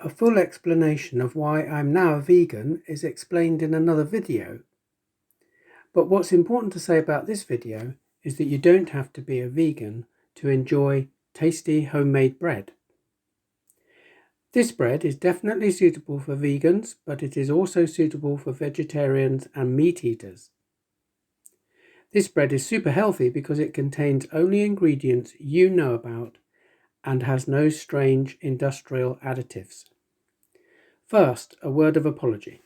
A full explanation of why I'm now a vegan is explained in another video. But what's important to say about this video is that you don't have to be a vegan to enjoy tasty homemade bread. This bread is definitely suitable for vegans, but it is also suitable for vegetarians and meat eaters. This bread is super healthy because it contains only ingredients you know about and has no strange industrial additives. First, a word of apology.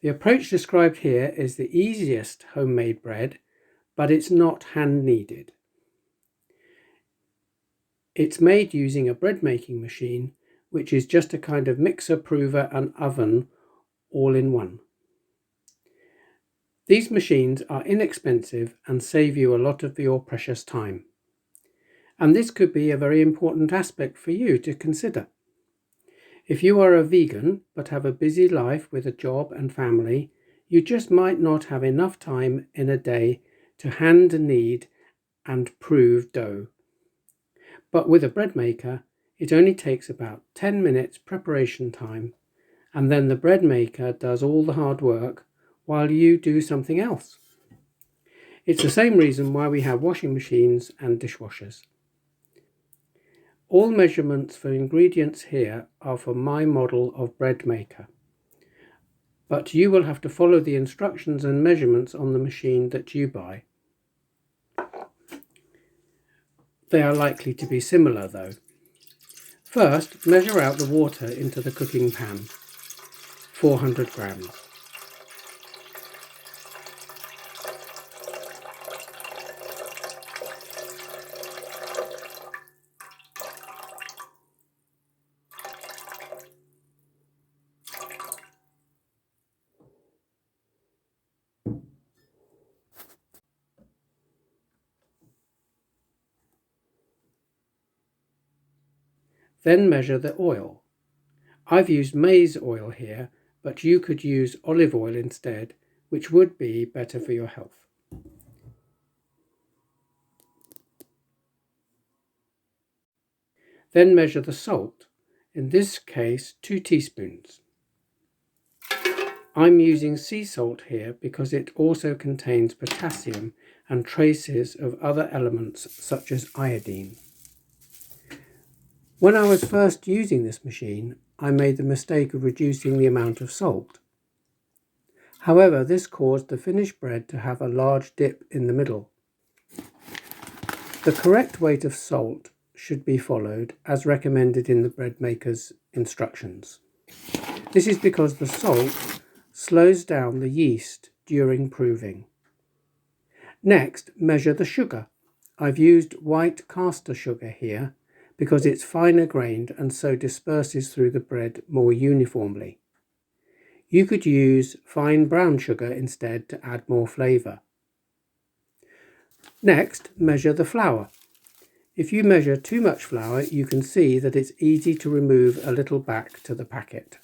The approach described here is the easiest homemade bread, but it's not hand-kneaded. It's made using a bread making machine, which is just a kind of mixer, prover and oven all in one. These machines are inexpensive and save you a lot of your precious time. And this could be a very important aspect for you to consider. If you are a vegan but have a busy life with a job and family, you just might not have enough time in a day to hand knead and prove dough. But with a bread maker, it only takes about 10 minutes preparation time, and then the bread maker does all the hard work while you do something else. It's the same reason why we have washing machines and dishwashers. All measurements for ingredients here are for my model of bread maker, but you will have to follow the instructions and measurements on the machine that you buy. They are likely to be similar though. First, measure out the water into the cooking pan, 400 grams. Then measure the oil. I've used maize oil here, but you could use olive oil instead, which would be better for your health. Then measure the salt, in this case 2 teaspoons. I'm using sea salt here because it also contains potassium and traces of other elements such as iodine. When I was first using this machine, I made the mistake of reducing the amount of salt. However, this caused the finished bread to have a large dip in the middle. The correct weight of salt should be followed as recommended in the bread maker's instructions. This is because the salt slows down the yeast during proving. Next, measure the sugar. I've used white caster sugar here because it's finer grained and so disperses through the bread more uniformly. You could use fine brown sugar instead to add more flavour. Next, measure the flour. If you measure too much flour, you can see that it's easy to remove a little back to the packet.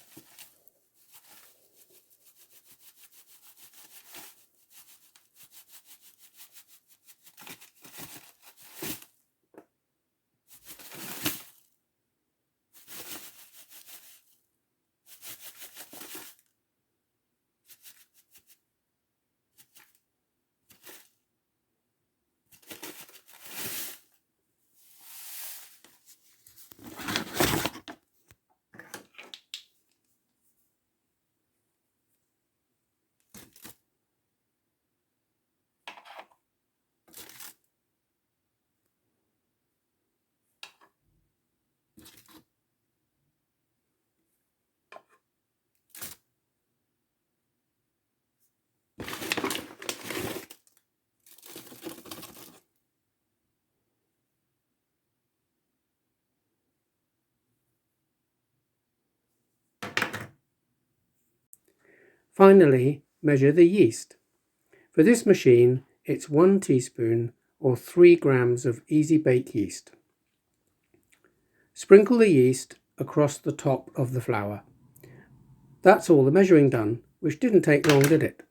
Finally, measure the yeast. For this machine, it's 1 teaspoon or 3 grams of easy bake yeast. Sprinkle the yeast across the top of the flour. That's all the measuring done, which didn't take long, did it?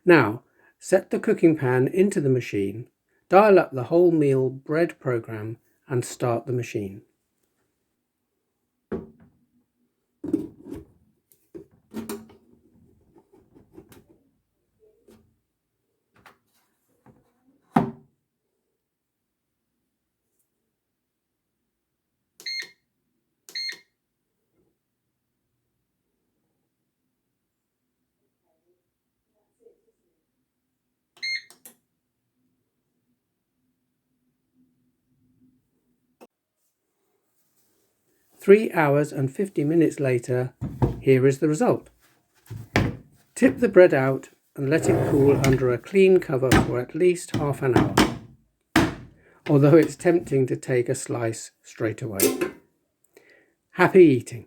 Now, set the cooking pan into the machine, dial up the wholemeal bread program and start the machine. 3 hours and 50 minutes later, here is the result. Tip the bread out and let it cool under a clean cover for at least half an hour, although it's tempting to take a slice straight away. Happy eating!